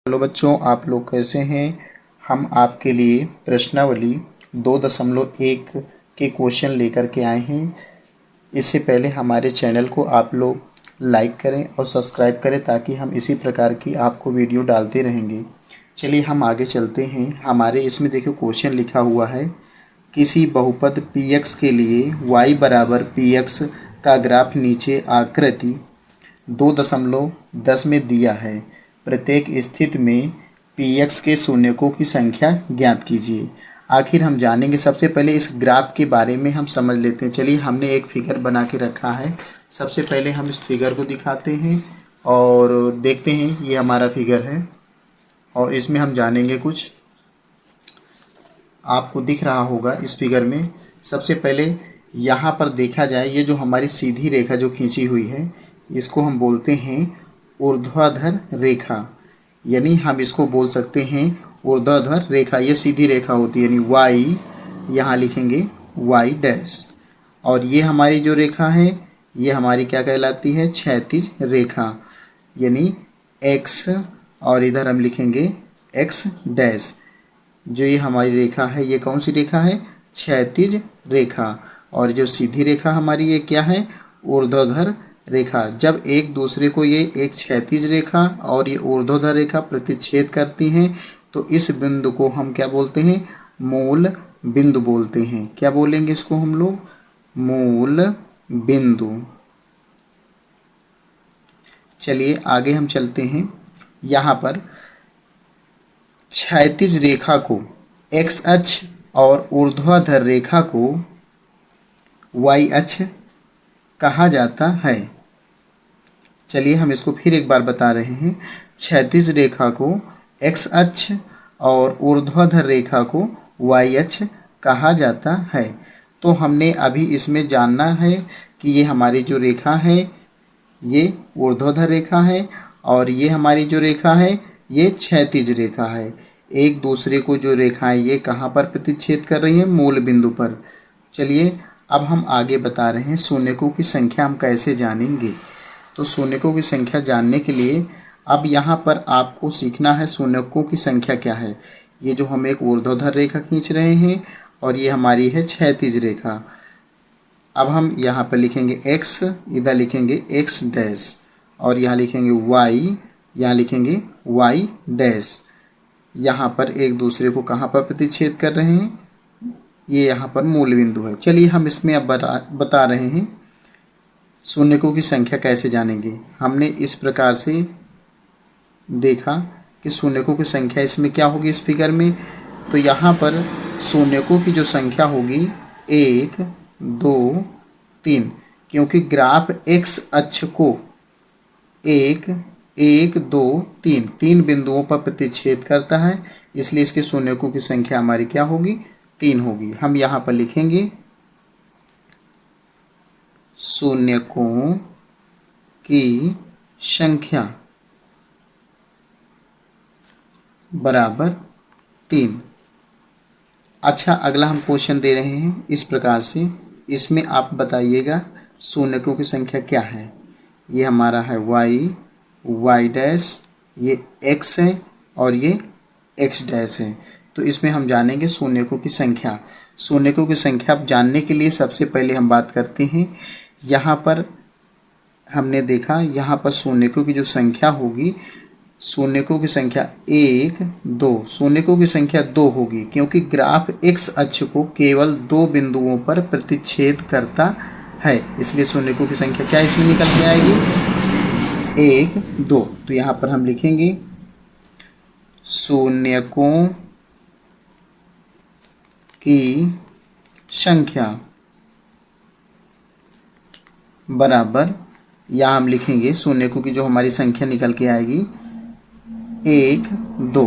Hello बच्चों, आप लोग कैसे हैं। हम आपके लिए प्रश्नावली 2.1 के क्वेश्चन लेकर के आए हैं। इससे पहले हमारे चैनल को आप लोग लाइक करें और सब्सक्राइब करें ताकि हम इसी प्रकार की आपको वीडियो डालते रहेंगे। चलिए हम आगे चलते हैं। हमारे इसमें देखो क्वेश्चन लिखा हुआ है, किसी बहुपद px के लिए y बराबर px का ग्राफ नीचे आकृति 2.10 में दिया है। प्रत्येक स्थिति में px के शून्यकों की संख्या ज्ञात कीजिए। आखिर हम जानेंगे। सबसे पहले इस ग्राफ के बारे में हम समझ लेते हैं। चलिए, हमने एक फिगर बना के रखा है। सबसे पहले हम इस फिगर को दिखाते हैं और देखते हैं। ये हमारा फिगर है और इसमें हम जानेंगे कुछ। आपको दिख रहा होगा इस फिगर में। सबसे पहले यहाँ पर देखा जाए, ये जो हमारी सीधी रेखा जो खींची हुई है, इसको हम बोलते हैं ऊर्ध्वाधर रेखा। यानी हम इसको बोल सकते हैं ऊर्ध्वाधर रेखा। ये सीधी रेखा होती है, यानी y, यहाँ लिखेंगे y डैश। और ये हमारी जो रेखा है, ये हमारी क्या कहलाती है, क्षैतिज रेखा, यानी x। और इधर हम लिखेंगे x डैश। जो ये हमारी रेखा है, ये कौन सी रेखा है, क्षैतिज रेखा। और जो सीधी रेखा हमारी, ये क्या है, ऊर्ध्वाधर रेखा। जब एक दूसरे को ये एक क्षैतिज रेखा और ये ऊर्ध्वाधर रेखा प्रतिच्छेद करती हैं तो इस बिंदु को हम क्या बोलते हैं, मूल बिंदु बोलते हैं। क्या बोलेंगे इसको हम लोग, मूल बिंदु। चलिए आगे हम चलते हैं। यहाँ पर क्षैतिज रेखा को x अक्ष और ऊर्ध्वाधर रेखा को y अक्ष कहा जाता है। चलिए हम इसको फिर एक बार बता रहे हैं। क्षैतिज रेखा को x अक्ष और ऊर्ध्वाधर रेखा को y अक्ष कहा जाता है। तो हमने अभी इसमें जानना है कि ये हमारी जो रेखा है, ये ऊर्ध्वाधर रेखा है और ये हमारी जो रेखा है, ये क्षैतिज रेखा है। एक दूसरे को जो रेखाएं ये कहाँ पर प्रतिच्छेद कर रही हैं, मूल बिंदु पर। चलिए अब हम आगे बता रहे हैं शून्यकों की संख्या हम कैसे जानेंगे। तो शून्यकों की संख्या जानने के लिए अब यहाँ पर आपको सीखना है शून्यकों की संख्या क्या है। ये जो हम एक ऊर्ध्वाधर रेखा खींच रहे हैं और ये हमारी है क्षैतिज रेखा। अब हम यहाँ पर लिखेंगे x, इधर लिखेंगे x डैश और यहाँ लिखेंगे y, यहाँ लिखेंगे y डैश। यहाँ पर एक दूसरे को कहाँ पर प्रतिच्छेद कर रहे हैं, ये यहाँ पर मूल बिंदु है। चलिए हम इसमें अब बता रहे हैं शून्यकों की संख्या कैसे जानेंगे। हमने इस प्रकार से देखा कि शून्यकों की संख्या इसमें क्या होगी इस फिगर में। तो यहाँ पर शून्यकों की जो संख्या होगी 1, 2, 3, क्योंकि ग्राफ x अक्ष को 1, 1, 2, 3 तीन बिंदुओं पर प्रतिच्छेद करता है, इसलिए इसके शून्यकों की संख्या हमारी क्या होगी, 3 होगी। हम यहाँ पर लिखेंगे शून्यकों की संख्या बराबर 3। अच्छा, अगला हम क्वेश्चन दे रहे हैं इस प्रकार से। इसमें आप बताइएगा शून्यकों की संख्या क्या है। ये हमारा है y डैश, ये x है और ये x डैश है। तो इसमें हम जानेंगे शून्यकों की संख्या। शून्यकों की संख्या जानने के लिए सबसे पहले हम बात करते हैं। यहाँ पर हमने देखा, यहाँ पर शून्यकों की जो संख्या होगी, शून्यकों की संख्या 1, 2, शून्यकों की संख्या 2 होगी क्योंकि ग्राफ x अक्ष को केवल 2 बिंदुओं पर प्रतिच्छेद करता है, इसलिए शून्यकों की संख्या क्या इसमें निकल के आएगी, 1, 2। तो यहाँ पर हम लिखेंगे शून्यकों की संख्या बराबर, यहाँ हम लिखेंगे शून्यकों की जो हमारी संख्या निकल के आएगी 1, 2।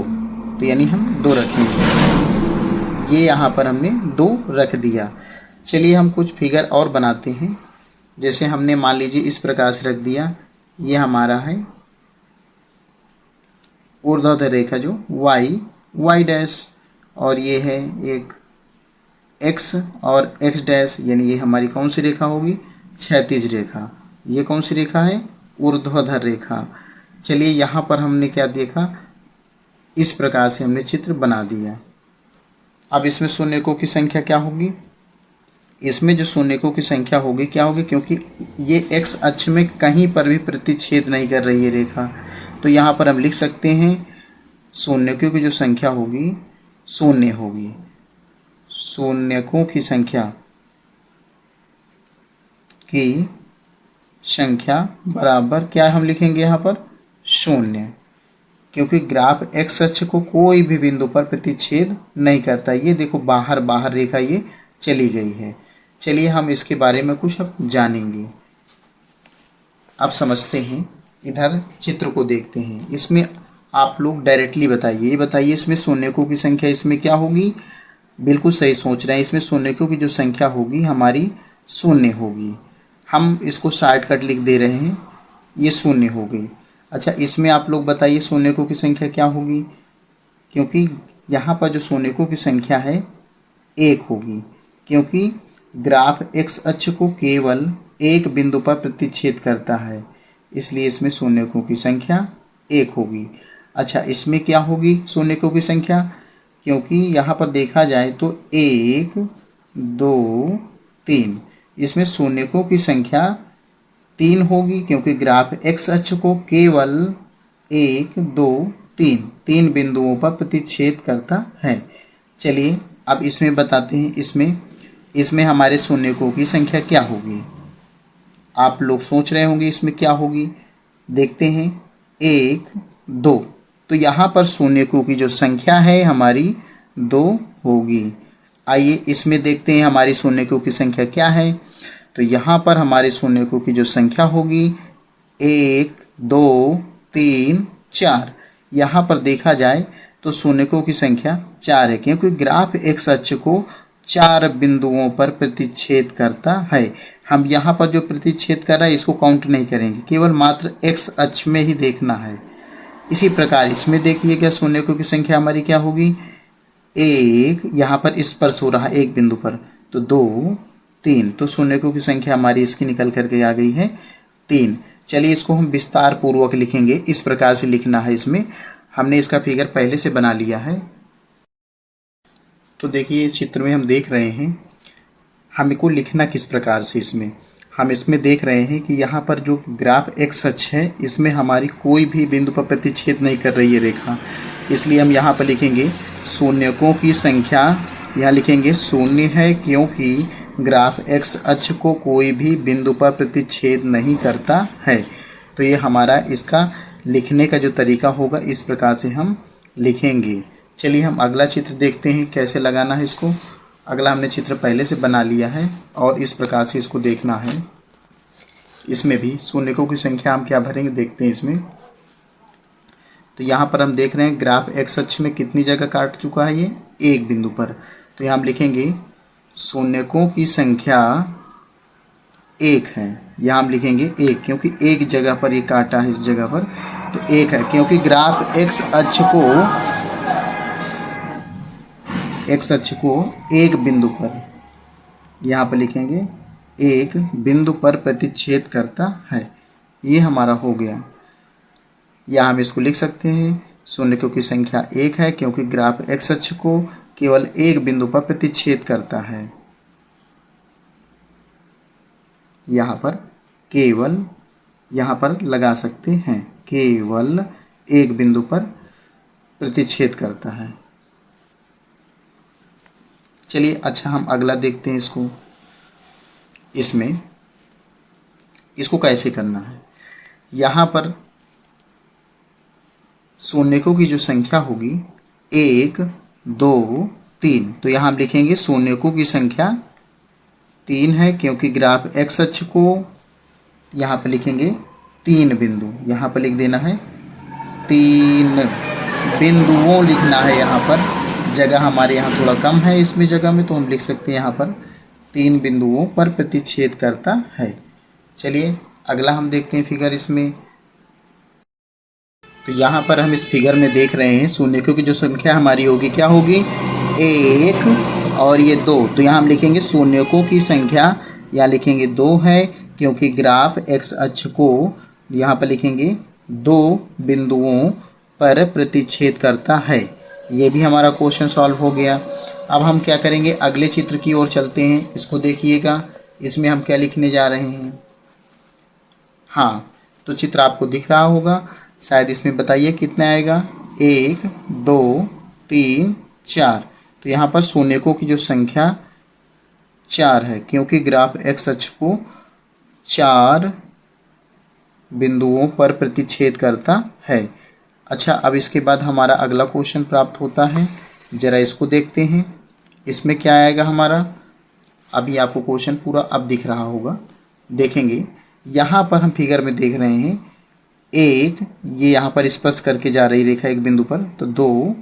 तो यानी हम 2 रखेंगे। ये यहाँ पर हमने 2 रख दिया। चलिए हम कुछ फिगर और बनाते हैं। जैसे हमने मान लीजिए इस प्रकार से रख दिया, ये हमारा है ऊर्ध्वाधर रेखा जो y डैश, और ये है एक x और x डैश, यानी ये हमारी कौन सी रेखा होगी, क्षैतिज रेखा। ये कौन सी रेखा है, ऊर्ध्वाधर रेखा। चलिए यहाँ पर हमने क्या देखा, इस प्रकार से हमने चित्र बना दिया। अब इसमें शून्यकों की संख्या क्या होगी? इसमें जो शून्यकों की संख्या होगी क्या होगी, क्योंकि ये एक्स अक्ष में कहीं पर भी प्रतिच्छेद नहीं कर रही है रेखा, तो यहाँ पर हम लिख सकते हैं शून्यकों की जो संख्या होगी शून्य होगी। शून्यकों की संख्या बराबर क्या हम लिखेंगे यहाँ पर? शून्य, क्योंकि ग्राफ एक्स अक्ष को कोई भी बिंदु पर प्रतिच्छेद नहीं करता। ये देखो बाहर बाहर रेखा ये चली गई है। चलिए हम इसके बारे में कुछ अब जानेंगे। अब समझते हैं, इधर चित्र को देखते हैं। इसमें आप लोग डायरेक्टली बताइए, ये बताइए इसमें शून्यकों की संख्या इसमें क्या होगी? बिल्कुल सही सोच रहे हैं, इसमें शून्यकों की जो संख्या होगी हमारी शून्य होगी। हम इसको शॉर्टकट लिख दे रहे हैं, ये शून्य हो गई। अच्छा, इसमें आप लोग बताइए शून्यकों की संख्या क्या होगी? क्योंकि यहाँ पर जो शून्यकों की संख्या है एक होगी, क्योंकि ग्राफ एक्स अक्ष को केवल एक बिंदु पर प्रतिच्छेद करता है, इसलिए इसमें शून्यकों की संख्या एक होगी। अच्छा, इसमें क्या होगी शून्यकों की संख्या? क्योंकि यहाँ पर देखा जाए तो 1 2 3, इसमें शून्यकों की संख्या 3 होगी, क्योंकि ग्राफ एक्स अक्ष को केवल 1 2 3 बिंदुओं पर प्रतिच्छेद करता है। चलिए अब इसमें बताते हैं, इसमें हमारे शून्यकों की संख्या क्या होगी? आप लोग सोच रहे होंगे इसमें क्या होगी, देखते हैं। 1 2, तो यहाँ पर शून्यकों की जो संख्या है हमारी 2 होगी। आइए इसमें देखते हैं हमारी शून्यकों की संख्या क्या है। तो यहाँ पर हमारे शून्यकों की जो संख्या होगी 1 2 3 4। यहाँ पर देखा जाए तो शून्यकों की संख्या 4 है, क्योंकि ग्राफ एक्स अक्ष को 4 बिंदुओं पर प्रतिच्छेद करता है। हम यहाँ पर जो प्रतिच्छेद कर रहा है इसको काउंट नहीं करेंगे, केवल मात्र एक्स अक्ष में ही देखना है। इसी प्रकार इसमें देखिएगा शून्यकों की संख्या हमारी क्या होगी? 1, यहाँ पर स्पर्श हो रहा है एक बिंदु पर, तो 2 3, तो शून्यकों की संख्या हमारी इसकी निकल करके आ गई है 3। चलिए इसको हम विस्तार पूर्वक लिखेंगे, इस प्रकार से लिखना है। इसमें हमने इसका फिगर पहले से बना लिया है। तो देखिए इस चित्र में हम देख रहे हैं हमको लिखना किस प्रकार से। हम इसमें देख रहे हैं कि यहाँ पर जो ग्राफ एक्स अक्ष है इसमें हमारी कोई भी बिंदु पर प्रतिच्छेद नहीं कर रही है रेखा, इसलिए हम यहाँ पर लिखेंगे शून्यकों की संख्या। यहाँ लिखेंगे शून्य है, क्योंकि ग्राफ एक्स अक्ष को कोई भी बिंदु पर प्रतिच्छेद नहीं करता है। तो ये हमारा इसका लिखने का जो तरीका होगा इस प्रकार से हम लिखेंगे। चलिए हम अगला चित्र देखते हैं कैसे लगाना है इसको। अगला हमने चित्र पहले से बना लिया है और इस प्रकार से इसको देखना है। इसमें भी शून्यकों की संख्या हम क्या भरेंगे देखते हैं इसमें। तो यहाँ पर हम देख रहे हैं ग्राफ एक्स अक्ष में कितनी जगह काट चुका है ये एक बिंदु पर, तो यहाँ हम लिखेंगे शून्यकों की संख्या 1 है। यहाँ हम लिखेंगे 1, क्योंकि एक जगह पर ये काटा है, इस जगह पर तो 1 है, क्योंकि ग्राफ एक्स अक्ष को एक बिंदु पर, यहाँ पर लिखेंगे एक बिंदु पर प्रतिच्छेद करता है। ये हमारा हो गया। या हम इसको लिख सकते हैं शून्यकों की संख्या 1 है, क्योंकि ग्राफ एक्स अक्ष को केवल एक बिंदु पर प्रतिच्छेद करता है। यहाँ पर केवल यहाँ पर लगा सकते हैं, केवल एक बिंदु पर प्रतिच्छेद करता है। चलिए अच्छा हम अगला देखते हैं इसको। इसको कैसे करना है। यहाँ पर शून्यकों की जो संख्या होगी 1 2 3, तो यहाँ हम लिखेंगे शून्यकों की संख्या 3 है, क्योंकि ग्राफ एक्स अक्ष को यहाँ पर लिखेंगे 3 बिंदु, यहाँ पर लिख देना है 3 बिंदुओं लिखना है। यहाँ पर जगह हमारे यहाँ थोड़ा कम है इसमें जगह में, तो हम लिख सकते हैं यहाँ पर 3 बिंदुओं पर प्रतिच्छेद करता है। चलिए अगला हम देखते हैं फिगर इसमें। तो यहाँ पर हम इस फिगर में देख रहे हैं शून्यकों की जो संख्या हमारी होगी क्या होगी 1 और ये 2, तो यहाँ हम लिखेंगे शून्यकों की संख्या, यहाँ लिखेंगे 2 है, क्योंकि ग्राफ एक्स अक्ष को यहाँ पर लिखेंगे 2 बिंदुओं पर प्रतिच्छेद करता है। ये भी हमारा क्वेश्चन सॉल्व हो गया। अब हम क्या करेंगे, अगले चित्र की ओर चलते हैं। इसको देखिएगा, इसमें हम क्या लिखने जा रहे हैं। हाँ, तो चित्र आपको दिख रहा होगा शायद। इसमें बताइए कितना आएगा। 1 2 3 4। तो यहाँ पर शून्यकों की जो संख्या 4 है, क्योंकि ग्राफ एक्स अक्ष को 4 बिंदुओं पर प्रतिच्छेद करता है। अच्छा, अब इसके बाद हमारा अगला क्वेश्चन प्राप्त होता है। ज़रा इसको देखते हैं। इसमें क्या आएगा हमारा। अभी आपको क्वेश्चन पूरा अब दिख रहा होगा, देखेंगे। यहाँ पर हम फिगर में देख रहे हैं, एक ये यहाँ पर स्पर्श करके जा रही रेखा एक बिंदु पर, तो 2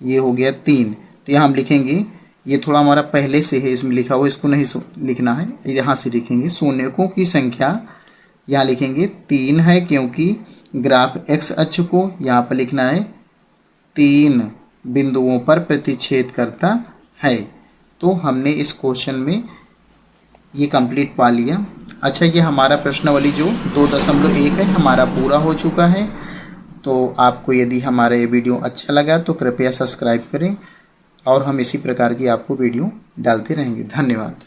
ये हो गया 3। तो यहाँ हम लिखेंगे, ये थोड़ा हमारा पहले से है इसमें लिखा हुआ, इसको नहीं लिखना है, यहाँ से लिखेंगे। शून्यकों की संख्या यहाँ लिखेंगे 3 है, क्योंकि ग्राफ एक्स अक्ष को यहाँ पर लिखना है 3 बिंदुओं पर प्रतिच्छेद करता है। तो हमने इस क्वेश्चन में ये कंप्लीट पा लिया। अच्छा, ये हमारा प्रश्नावली जो 2.1 है हमारा पूरा हो चुका है। तो आपको यदि हमारा ये वीडियो अच्छा लगा तो कृपया सब्सक्राइब करें, और हम इसी प्रकार की आपको वीडियो डालते रहेंगे। धन्यवाद।